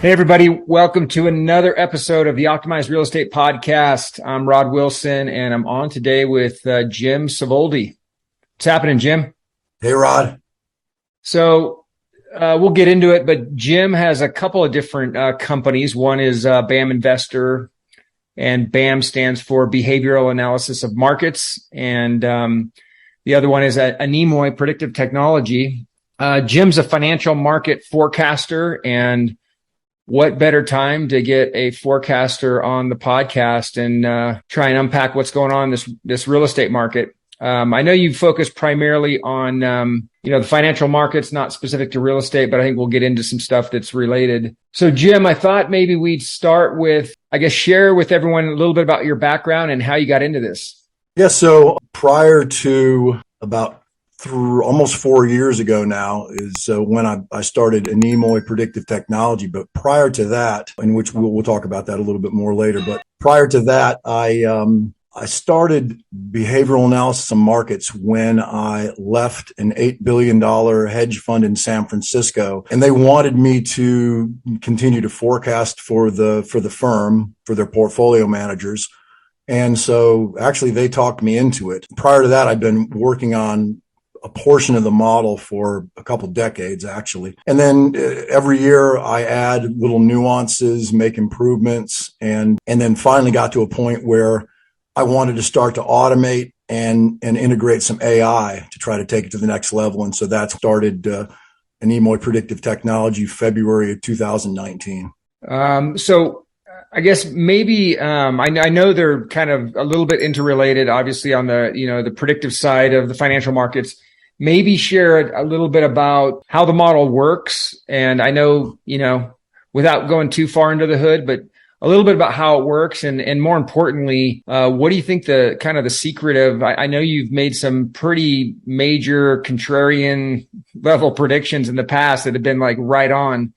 Hey, everybody. Welcome to another episode of the Optimized Real Estate Podcast. I'm Rod Wilson, and I'm on today with Jim Savoldi. What's happening, Jim? Hey, Rod. So we'll get into it, but Jim has a couple of different companies. One is BAM Investor, and BAM stands for Behavioral Analysis of Markets. And the other one is Anemoy Predictive Technology. Jim's a financial market forecaster, and what better time to get a forecaster on the podcast and try and unpack what's going on in this real estate market. I know you focus primarily on the financial markets, not specific to real estate, but I think we'll get into some stuff that's related. So, Jim, I thought maybe we'd start with, share with everyone a little bit about your background and how you got into this. Yeah, so prior to about almost 4 years ago now is when I started Anemoy Predictive Technology. But prior to that, in which we'll talk about that a little bit more later, but prior to that, I started behavioral analysis of markets when I left an $8 billion hedge fund in San Francisco, and they wanted me to continue to forecast for the firm, for their portfolio managers. And so actually they talked me into it. Prior to that, I'd been working on a portion of the model for a couple decades, actually. And then every year I add little nuances, make improvements, and then finally got to a point where I wanted to start to automate and integrate some AI to try to take it to the next level. And so that started Anemoy Predictive Technology, February of 2019. So I guess maybe I know they're kind of a little bit interrelated, obviously, on the predictive side of the financial markets. Maybe share a little bit about how the model works. And I know, without going too far into the hood, but a little bit about how it works. And more importantly, what do you think the secret of, I know you've made some pretty major contrarian level predictions in the past that have been like right on.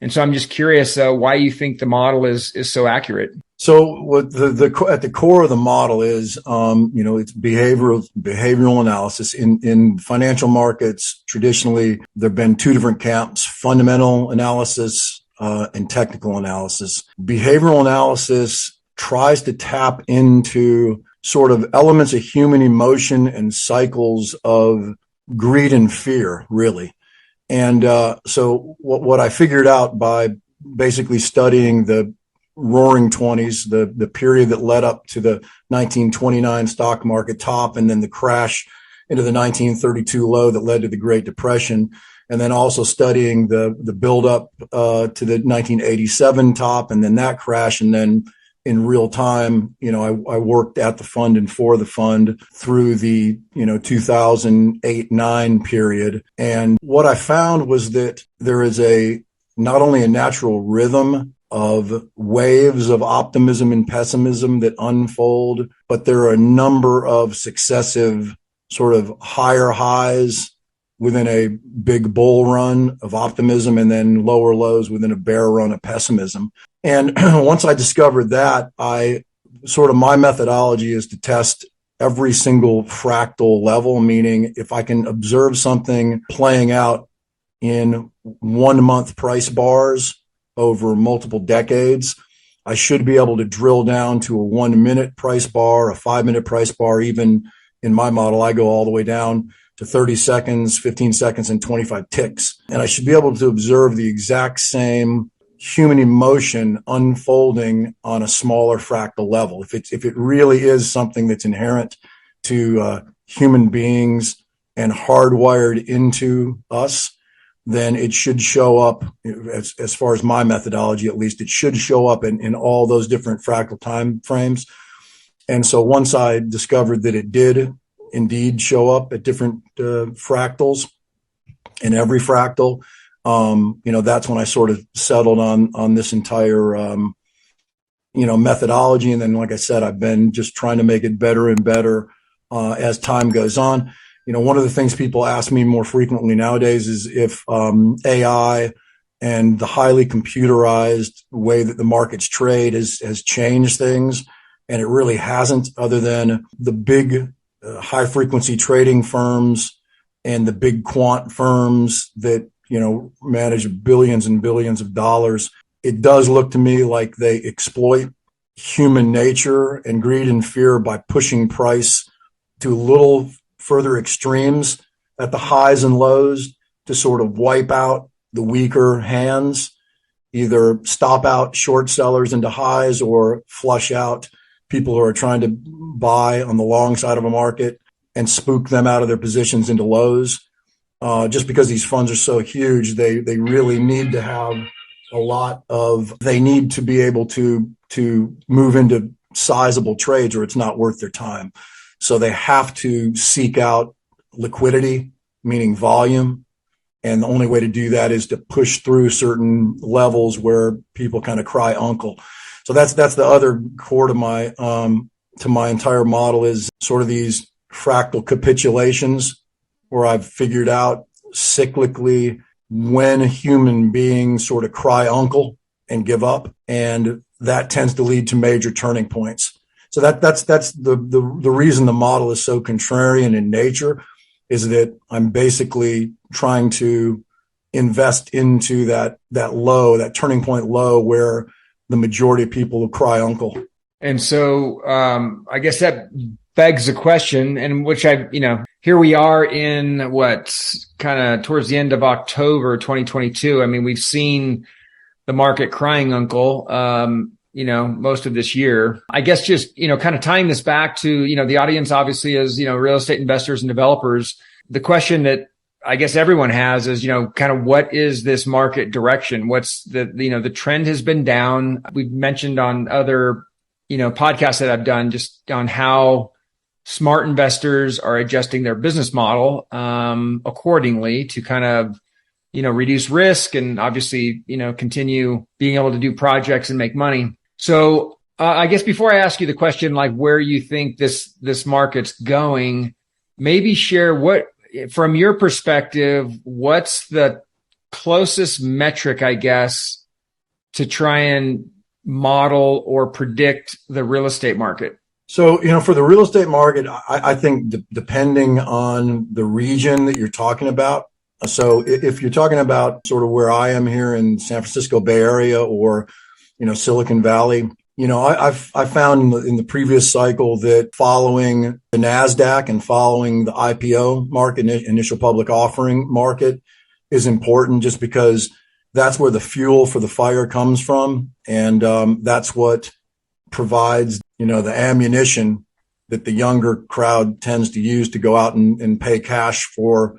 And so I'm just curious why you think the model is so accurate. So what at the core of the model is, it's behavioral analysis. In financial markets, traditionally, there have been two different camps: fundamental analysis and technical analysis. Behavioral analysis tries to tap into sort of elements of human emotion and cycles of greed and fear, really. And so what I figured out by basically studying the Roaring '20s, the period that led up to the 1929 stock market top, and then the crash into the 1932 low that led to the Great Depression, and then also studying the build up to the 1987 top, and then that crash, and then in real time, I worked at the fund and for the fund through the 2008-9 period, and what I found was that there is not only a natural rhythm of waves of optimism and pessimism that unfold, but there are a number of successive sort of higher highs within a big bull run of optimism and then lower lows within a bear run of pessimism. And once I discovered that, my methodology is to test every single fractal level, meaning if I can observe something playing out in 1 month price bars over multiple decades, I should be able to drill down to a 1 minute price bar, a 5 minute price bar. Even in my model, I go all the way down to 30 seconds, 15 seconds, and 25 ticks. And I should be able to observe the exact same human emotion unfolding on a smaller fractal level. If it really is something that's inherent to human beings and hardwired into us, then it should show up, as far as my methodology at least, it should show up in all those different fractal time frames. And so once I discovered that it did indeed show up at different fractals in every fractal, that's when I sort of settled on this entire methodology. And then, like I said, I've been just trying to make it better and better as time goes on. One of the things people ask me more frequently nowadays is if AI and the highly computerized way that the markets trade has changed things. And it really hasn't, other than the big high frequency trading firms and the big quant firms that, manage billions and billions of dollars. it does look to me like they exploit human nature and greed and fear by pushing price to little further extremes at the highs and lows to sort of wipe out the weaker hands, either stop out short sellers into highs or flush out people who are trying to buy on the long side of a market and spook them out of their positions into lows. Just because these funds are so huge, they really need to have they need to be able to move into sizable trades or it's not worth their time. So they have to seek out liquidity, meaning volume. And the only way to do that is to push through certain levels where people kind of cry uncle. So that's the other core to my entire model is sort of these fractal capitulations where I've figured out cyclically when human beings sort of cry uncle and give up. And that tends to lead to major turning points. So that's the reason the model is so contrarian in nature is that I'm basically trying to invest into that turning point low where the majority of people will cry uncle. And so I guess that begs the question, and which here we are in kind of towards the end of October 2022. I mean, we've seen the market crying uncle, most of this year. I guess just, kind of tying this back to, the audience obviously is, real estate investors and developers. The question that I guess everyone has is, kind of what is this market direction? What's the trend has been down. We've mentioned on other, podcasts that I've done just on how smart investors are adjusting their business model, accordingly to kind of, reduce risk and obviously, continue being able to do projects and make money. So, I guess before I ask you the question, like where you think this market's going, maybe share from your perspective, what's the closest metric, I guess, to try and model or predict the real estate market? So, for the real estate market, I think depending on the region that you're talking about. So if you're talking about sort of where I am here in San Francisco Bay Area or, Silicon Valley, I found in the previous cycle that following the NASDAQ and following the IPO market, initial public offering market is important just because that's where the fuel for the fire comes from. And that's what provides, the ammunition that the younger crowd tends to use to go out and pay cash for,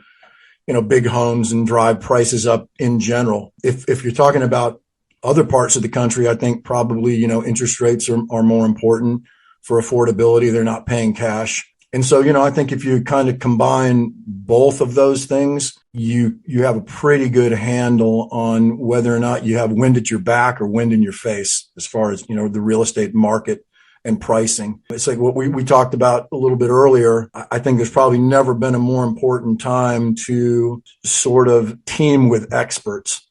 big homes and drive prices up in general. If you're talking about other parts of the country, I think probably, interest rates are more important for affordability. They're not paying cash. And so, I think if you kind of combine both of those things, you have a pretty good handle on whether or not you have wind at your back or wind in your face as far as, the real estate market and pricing. It's like what we talked about a little bit earlier. I think there's probably never been a more important time to sort of team with experts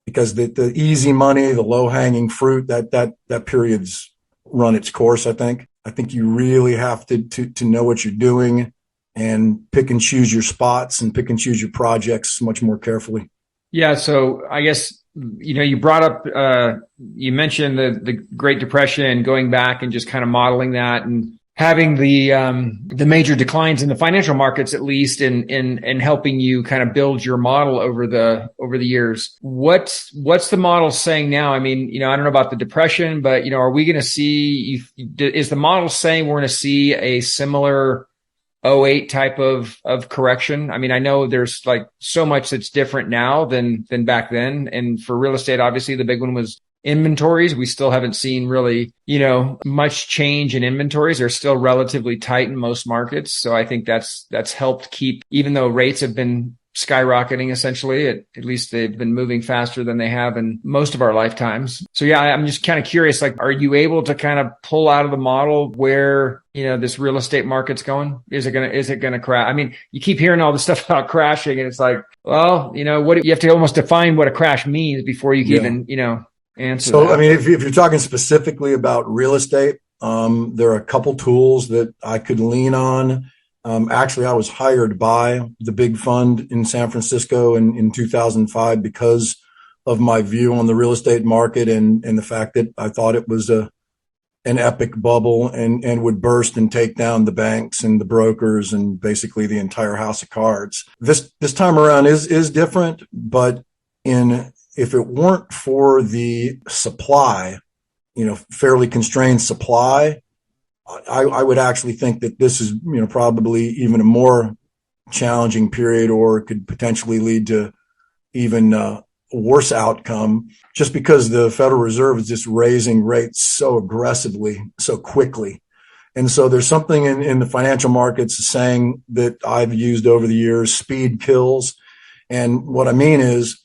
because the easy money, the low hanging fruit, that period's run its course. I think you really have to know what you're doing and pick and choose your spots and pick and choose your projects much more carefully. Yeah. So I guess, you brought up, you mentioned the Great Depression and going back and just kind of modeling that and having the major declines in the financial markets, at least in helping you kind of build your model over the years. What's the model saying now? I mean, I don't know about the Depression, but, are we going to see, is the model saying we're going to see a similar 2008 type of correction? I mean, I know there's like so much that's different now than back then. And for real estate, obviously the big one was inventories. We still haven't seen really, much change in inventories. They're still relatively tight in most markets. So I think that's helped keep, even though rates have been skyrocketing essentially, at least they've been moving faster than they have in most of our lifetimes. So yeah, I'm just kind of curious, like, are you able to kind of pull out of the model where, this real estate market's going? Is it going to crash? I mean, you keep hearing all this stuff about crashing and it's like, well, what you have to almost define what a crash means before you can even, answer So, that. I mean, if you're talking specifically about real estate, there are a couple tools that I could lean on. Actually, I was hired by the big fund in San Francisco in 2005 because of my view on the real estate market and the fact that I thought it was an epic bubble and would burst and take down the banks and the brokers and basically the entire house of cards. This time around is different, but if it weren't for the supply, fairly constrained supply, I would actually think that this is, probably even a more challenging period, or could potentially lead to even a worse outcome, just because the Federal Reserve is just raising rates so aggressively, so quickly. And so there's something in the financial markets saying that I've used over the years: speed kills. And what I mean is,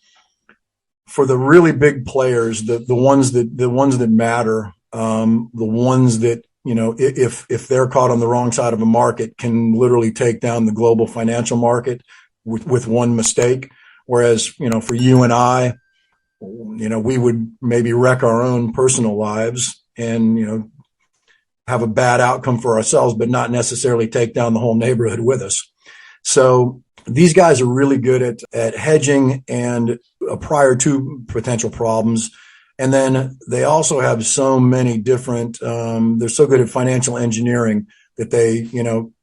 for the really big players, the ones that matter, the ones that, if they're caught on the wrong side of a market, can literally take down the global financial market with one mistake. Whereas, for you and I, we would maybe wreck our own personal lives and, have a bad outcome for ourselves, but not necessarily take down the whole neighborhood with us. So these guys are really good at hedging and prior to potential problems. And then they also have so many different, they're so good at financial engineering that they,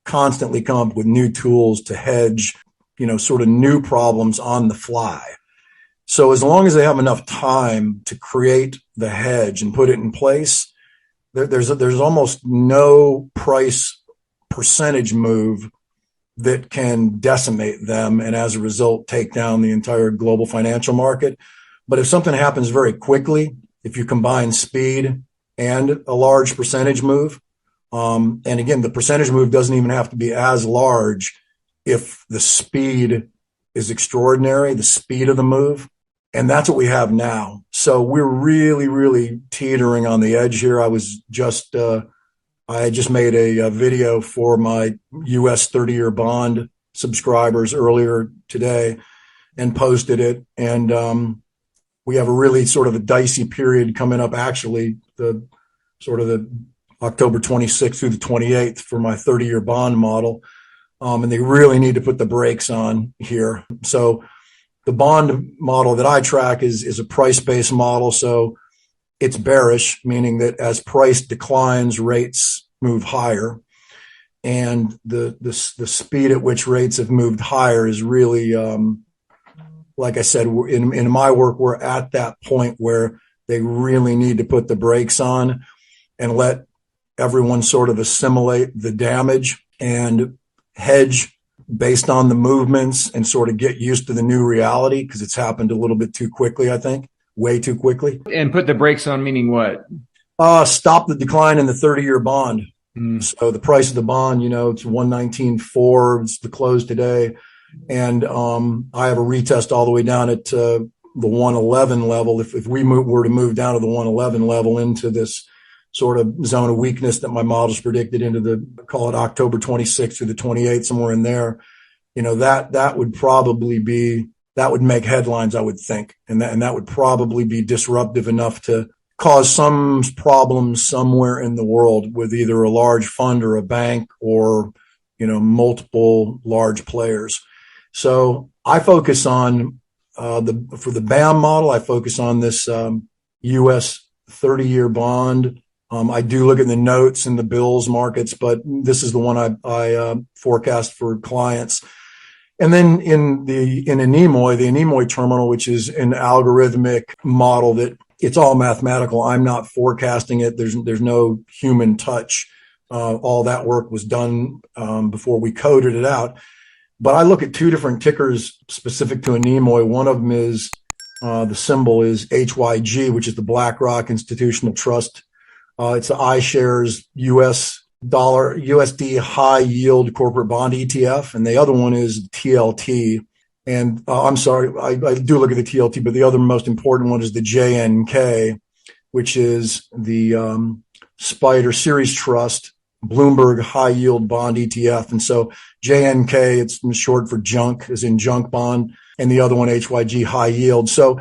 constantly come up with new tools to hedge, sort of new problems on the fly. So as long as they have enough time to create the hedge and put it in place, there's almost no price percentage move that can decimate them and as a result take down the entire global financial market. But if something happens very quickly, if you combine speed and a large percentage move, and again, the percentage move doesn't even have to be as large if the speed is extraordinary, the speed of the move. And that's what we have now. So we're really, really teetering on the edge here. I had just made a video for my US 30-year bond subscribers earlier today and posted it. And we have a really sort of a dicey period coming up, actually, the October 26th through the 28th for my 30-year bond model. And they really need to put the brakes on here. So the bond model that I track is a price-based model. So it's bearish, meaning that as price declines, rates move higher. And the speed at which rates have moved higher is really, like I said, in my work, we're at that point where they really need to put the brakes on and let everyone sort of assimilate the damage and hedge based on the movements and sort of get used to the new reality, because it's happened a little bit too quickly, I think, way too quickly. And put the brakes on, meaning what? Stop the decline in the 30-year bond. So the price of the bond, it's 119.4. It's the close today. And I have a retest all the way down at the 111 level. If we were to move down to the 111 level into this sort of zone of weakness that my models predicted into call it October 26th through the 28th, somewhere in there, that would make headlines, I would think. And that would probably be disruptive enough to cause some problems somewhere in the world with either a large fund or a bank or, multiple large players. So I focus on, for the BAM model, I focus on this, US 30-year bond. I do look at the notes and the bills markets, but this is the one I forecast for clients. And then in the Anemoy terminal, which is an algorithmic model that it's all mathematical. I'm not forecasting it. There's no human touch. All that work was done before we coded it out. But I look at two different tickers specific to Anemoy. One of them is the symbol is HYG, which is the BlackRock Institutional Trust. It's the iShares USD high yield corporate bond ETF. And the other one is TLT. And I'm sorry, I do look at the TLT, but the other most important one is the JNK, which is the Spider Series Trust Bloomberg high yield bond ETF. And so JNK, it's short for junk, as in junk bond, and the other one, HYG high yield. So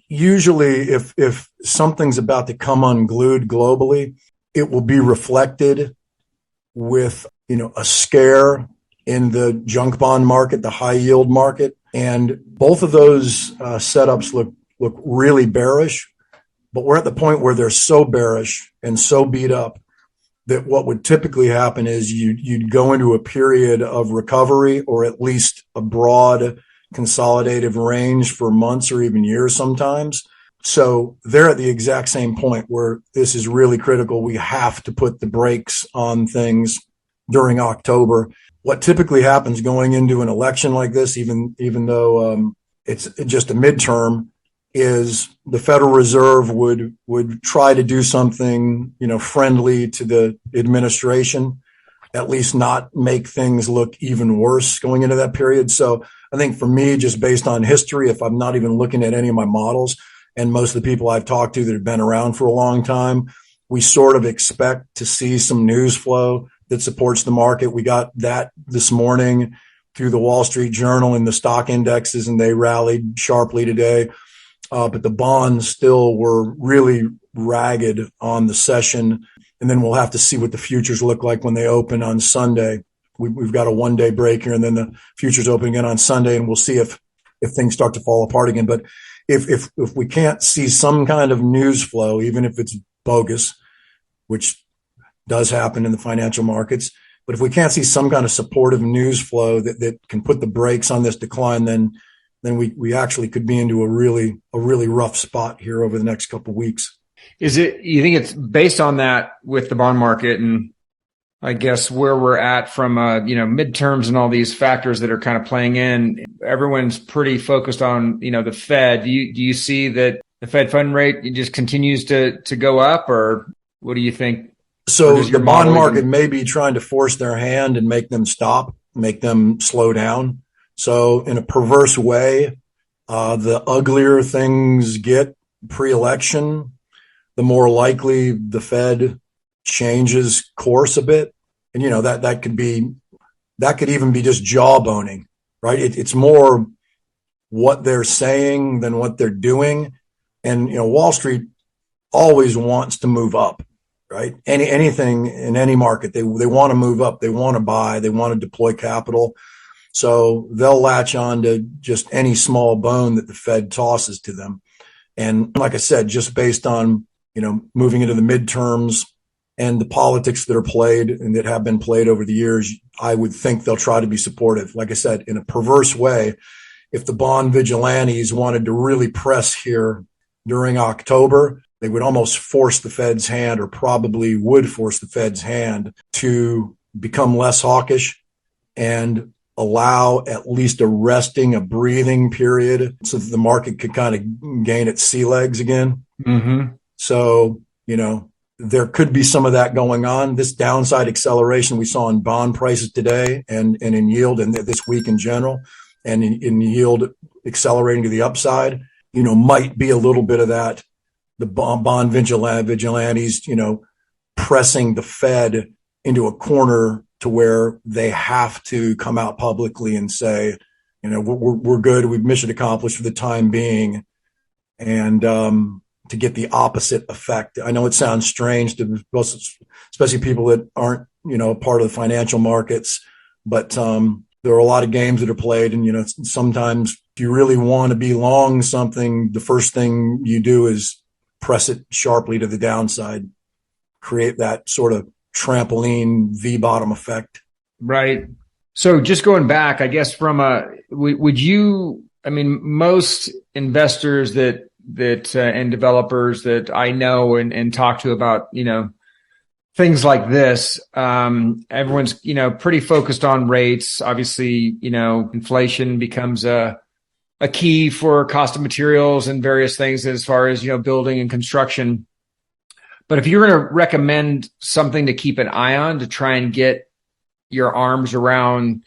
usually if something's about to come unglued globally, it will be reflected with, a scare in the junk bond market, the high yield market. And both of those setups look really bearish, but we're at the point where they're so bearish and so beat up that what would typically happen is you'd go into a period of recovery, or at least a broad consolidative range for months or even years sometimes. So they're at the exact same point where this is really critical. We have to put the brakes on things during October. What typically happens going into an election like this, even though it's just a midterm, is the Federal Reserve would try to do something, friendly to the administration, at least not make things look even worse going into that period. So I think for me, just based on history, if I'm not even looking at any of my models, and most of the people I've talked to that have been around for a long time, we sort of expect to see some news flow that supports the market. We got that this morning through the Wall Street Journal and the stock indexes, and they rallied sharply today. But the bonds still were really ragged on the session. And then we'll have to see what the futures look like when they open on Sunday. We've got a one-day break here, and then the futures open again on Sunday, and we'll see if things start to fall apart again. But if we can't see some kind of news flow, even if it's bogus, which does happen in the financial markets, but if we can't see some kind of supportive news flow that can put the brakes on this decline, then we actually could be into a really rough spot here over the next couple of weeks. You think it's based on that with the bond market, and I guess where we're at from midterms and all these factors that are kind of playing in, everyone's pretty focused on the Fed. Do you see that the Fed fund rate just continues to go up, or what do you think? So the bond market may be trying to force their hand and make them stop, make them slow down. So in a perverse way, the uglier things get pre-election, the more likely the Fed changes course a bit. And, that could even be just jawboning, right? It's more what they're saying than what they're doing. And, Wall Street always wants to move up, right? Anything in any market, they want to move up. They want to buy, they want to deploy capital. So they'll latch on to just any small bone that the Fed tosses to them. And like I said, just based on, moving into the midterms and the politics that are played and that have been played over the years, I would think they'll try to be supportive. Like I said, in a perverse way, if the bond vigilantes wanted to really press here during October, they would almost force the Fed's hand, or probably would force the Fed's hand, to become less hawkish and allow at least a breathing period so that the market could kind of gain its sea legs again. Mm-hmm. So, there could be some of that going on. This downside acceleration we saw in bond prices today and in yield, and this week in general, and in yield accelerating to the upside, might be a little bit of that. The bond vigilantes, pressing the Fed into a corner to where they have to come out publicly and say, we're good. We've mission accomplished for the time being. And, to get the opposite effect. I know it sounds strange to especially people that aren't, part of the financial markets, but, there are a lot of games that are played. And, sometimes if you really want to be long something, the first thing you do is press it sharply to the downside, create that sort of trampoline V-bottom effect. Right. So just going back, I guess most investors that and developers that I know and talk to about, things like this, everyone's, pretty focused on rates. Obviously, inflation becomes a key for cost of materials and various things as far as, building and construction. But if you're going to recommend something to keep an eye on to try and get your arms around,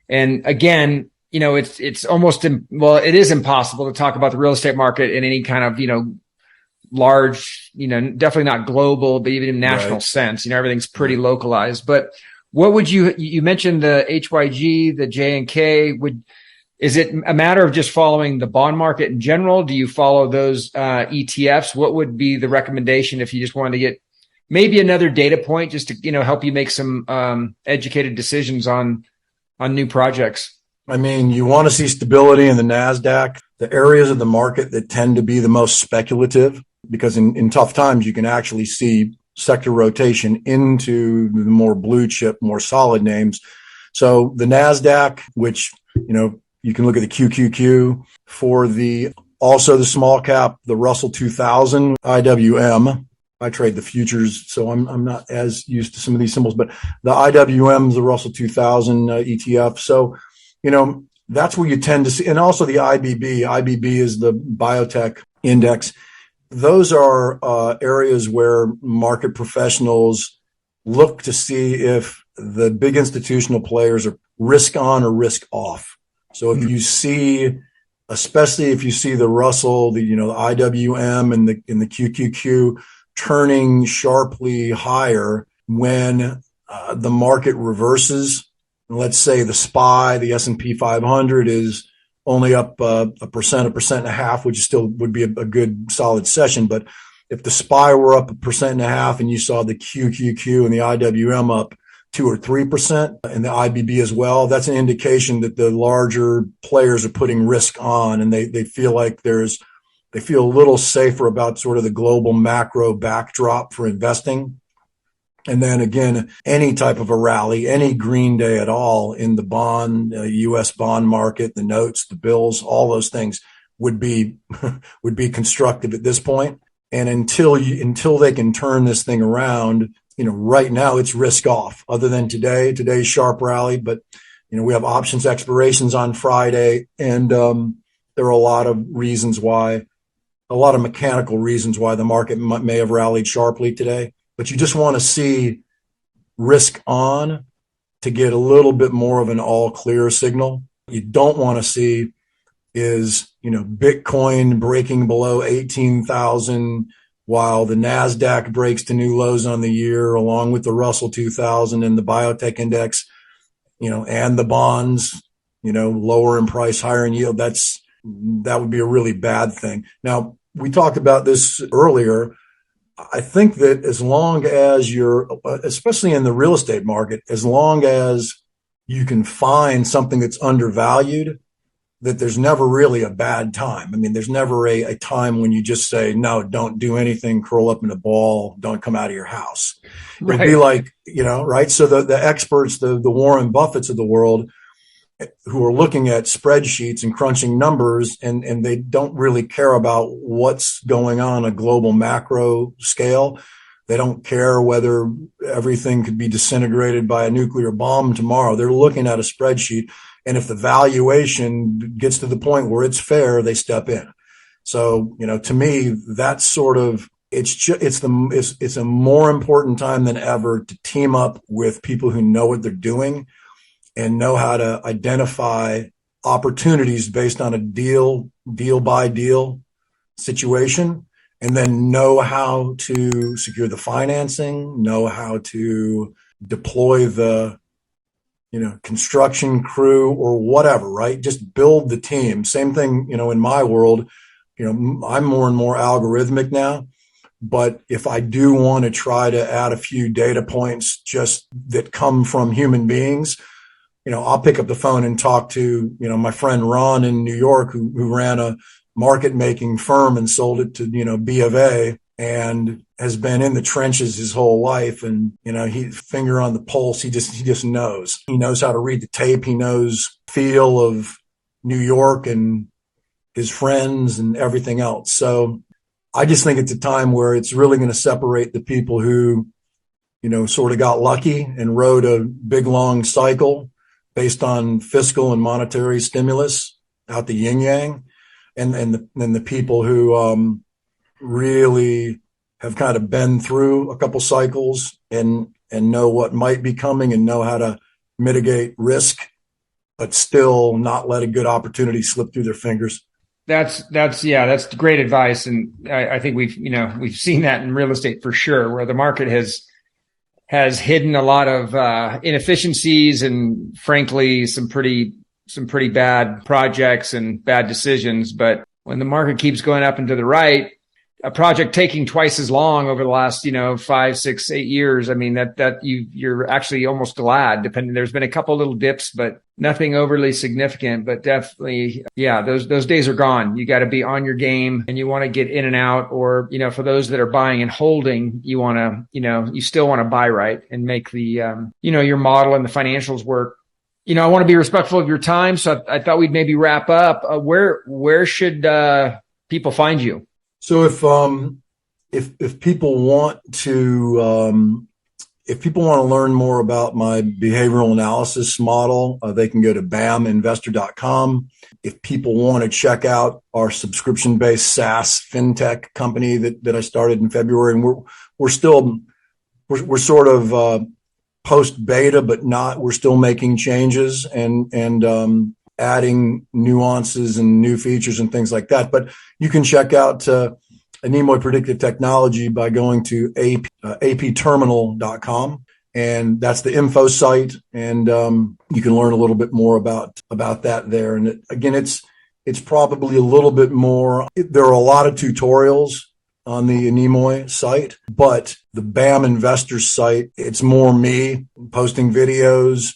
and again, it's almost, it is impossible to talk about the real estate market in any kind of, large, definitely not global, but even in national sense, everything's pretty localized. But what would you mentioned the HYG, the J&K, is it a matter of just following the bond market in general? Do you follow those ETFs? What would be the recommendation if you just wanted to get maybe another data point just to, help you make some educated decisions on new projects? I mean, you want to see stability in the NASDAQ, the areas of the market that tend to be the most speculative, because in tough times, you can actually see sector rotation into the more blue chip, more solid names. So the NASDAQ, which, you can look at the QQQ for also the small cap, the Russell 2000, IWM. I trade the futures, so I'm not as used to some of these symbols, but the IWM is the Russell 2000 ETF. So, that's where you tend to see, and also the IBB. IBB is the biotech index. Those are areas where market professionals look to see if the big institutional players are risk on or risk off. So if you see, especially if you see the Russell, the IWM and the QQQ turning sharply higher when the market reverses. Let's say the SPY, the S&P 500 is only up a percent and a half, which still would be a good solid session. But if the SPY were up 1.5% and you saw the QQQ and the IWM up 2 or 3% and the IBB as well, that's an indication that the larger players are putting risk on, and they feel like they feel a little safer about sort of the global macro backdrop for investing. And then again, any type of a rally, any green day at all in the U.S. bond market, the notes, the bills, all those things would be constructive at this point. And until they can turn this thing around, right now it's risk off. Other than today's sharp rally, but we have options expirations on Friday, and there are a lot of mechanical reasons why the market may have rallied sharply today. But you just want to see risk on to get a little bit more of an all clear signal. You don't want to see is, Bitcoin breaking below 18,000 while the NASDAQ breaks to new lows on the year, along with the Russell 2000 and the biotech index, and the bonds, lower in price, higher in yield. That would be a really bad thing. Now, we talked about this earlier. I think that as long as especially in the real estate market, as long as you can find something that's undervalued, that there's never really a bad time. I mean, there's never a time when you just say, no, don't do anything, curl up in a ball, don't come out of your house. Right. It'd be like, right? So the experts, the Warren Buffetts of the world, who are looking at spreadsheets and crunching numbers, and they don't really care about what's going on a global macro scale. They don't care whether everything could be disintegrated by a nuclear bomb tomorrow. They're looking at a spreadsheet, and if the valuation gets to the point where it's fair, they step in. So, to me, that's sort of, it's a more important time than ever to team up with people who know what they're doing and know how to identify opportunities based on a deal by deal situation, and then know how to secure the financing, know how to deploy the, construction crew or whatever, right? Just build the team. Same thing, in my world, I'm more and more algorithmic now. But if I do want to try to add a few data points just that come from human beings, I'll pick up the phone and talk to, my friend Ron in New York, who ran a market making firm and sold it to, B of A, and has been in the trenches his whole life. And, he finger on the pulse. He just knows. He knows how to read the tape. He knows feel of New York and his friends and everything else. So I just think it's a time where it's really going to separate the people who, sort of got lucky and rode a big long cycle based on fiscal and monetary stimulus out the yin yang, and the people who really have kind of been through a couple cycles and know what might be coming and know how to mitigate risk, but still not let a good opportunity slip through their fingers. That's great advice. And I think we've seen that in real estate for sure, where the market has hidden a lot of inefficiencies and frankly some pretty bad projects and bad decisions. But when the market keeps going up and to the right, a project taking twice as long over the last, 5, 6, 8 years. I mean, you're actually almost glad, depending. There's been a couple little dips, but nothing overly significant, but definitely, yeah, those days are gone. You got to be on your game and you want to get in and out, or, for those that are buying and holding, you want to, you still want to buy right and make the, your model and the financials work. I want to be respectful of your time. So I thought we'd maybe wrap up. Where should, people find you? So if people want to learn more about my behavioral analysis model, they can go to baminvestor.com. If people want to check out our subscription-based SaaS fintech company that I started in February, and we're sort of post beta, but we're still making changes and adding nuances and new features and things like that. But you can check out Anemoy Predictive Technology by going to apterminal.com. And that's the info site. And you can learn a little bit more about that there. And again, it's probably a little bit more. There are a lot of tutorials on the Anemoy site, but the BAM Investor site, it's more me posting videos,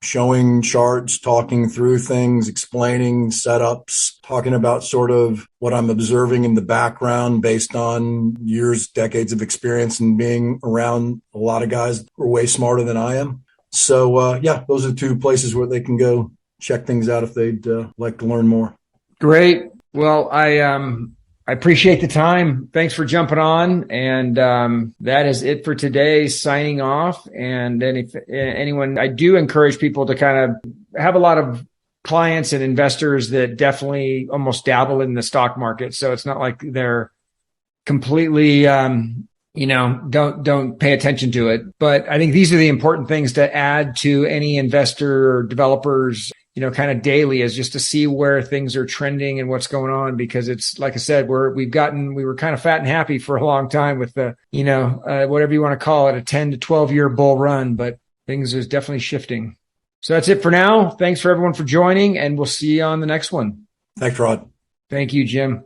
showing charts, talking through things, explaining setups, talking about sort of what I'm observing in the background based on years, decades of experience and being around a lot of guys who are way smarter than I am. So, those are two places where they can go check things out if they'd like to learn more. Great. Well, I appreciate the time. Thanks for jumping on. And that is it for today. Signing off. And then if anyone, I do encourage people to kind of have a lot of clients and investors that definitely almost dabble in the stock market. So it's not like they're completely, don't pay attention to it. But I think these are the important things to add to any investor or developers, kind of daily, is just to see where things are trending and what's going on. Because it's, like I said, we were kind of fat and happy for a long time with the, whatever you want to call it, a 10 to 12 year bull run, but things is definitely shifting. So that's it for now. Thanks for everyone for joining, and we'll see you on the next one. Thanks, Rod. Thank you, Jim.